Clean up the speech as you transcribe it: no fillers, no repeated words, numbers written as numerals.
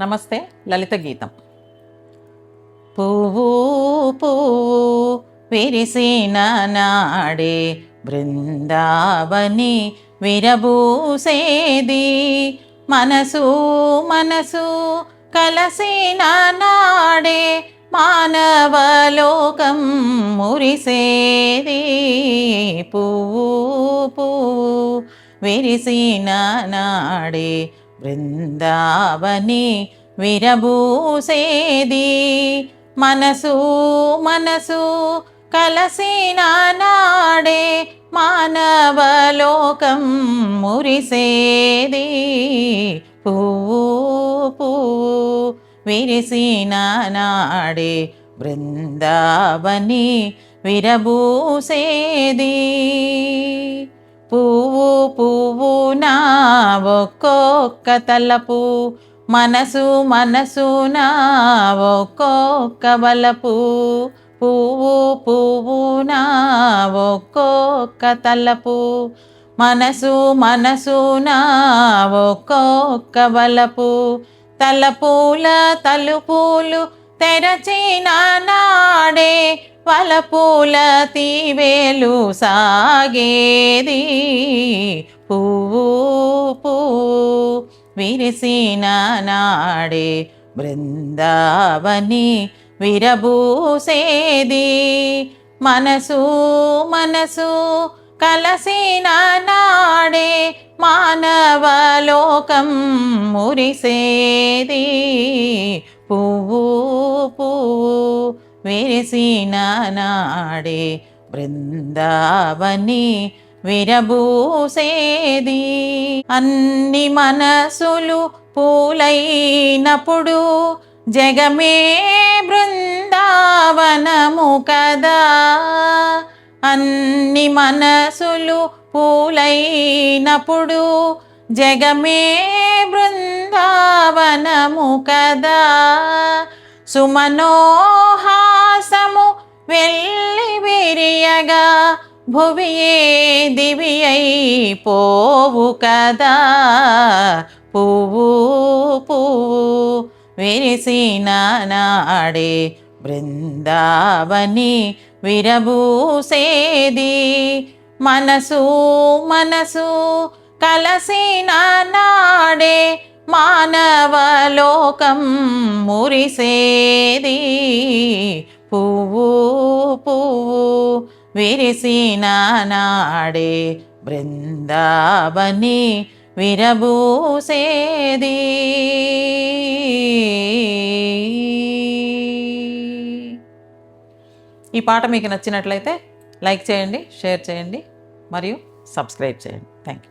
నమస్తే. లలిత గీతం. పువ్వు పువ్వు విరిసిన నాడే బృందావని విరబూసేది, మనసు మనసు కలసిన నాడే మానవలోకం మురిసేది. పువ్వు పువ్వు విరిసిన నాడే బృందావని విరబూసేది, మనసు మనసు కలసిన నాడే మానవలోకం మురిసేది. పువ్వు పువ్వు విరిసిన నాడే బృందావని విరబూసేది. పువ్వు పువ్వునా ఒక్కొక్క తలపు, మనసు మనసునా ఒక్కొక్క వలపు. పువ్వు పువ్వునా ఒక్కొక్క తలపు, మనసు మనసునా ఒక్కొక్క వలపు. తలపూల తలుపులు తెరచిన నాడే వలపూల తీవేలు సాగేది. పువ్వు పువ్వు విరిసిన నాడే బృందావని విరబూసేది, మనసు మనసు కలసిన నాడే మానవలోకం మురిసేది. పువ్వు పువ్వు విరిసిన నాడే బృందావని విరబూసేది. అన్ని మనసులు పూలైనప్పుడు జగమే బృందావనము కదా. అన్ని మనసులు పూలైనప్పుడు జగమే బృందావనము కదా. సుమనోహాసము వెళ్ళి విరియగా భువియే దివియై పోవు కదా. పువ్వు పువ్వు విరిసిన నాడే బృందావని విరబూసేది, మనసు మనసు కలసిన నాడే మానవలోకం మురిసేది. పువ్వు పువ్వు విరిసిన నాడే బృందావని విరబూసేది. ఈ పాట మీకు నచ్చినట్లయితే లైక్ చేయండి, షేర్ చేయండి మరియు సబ్స్క్రైబ్ చేయండి. Thank you.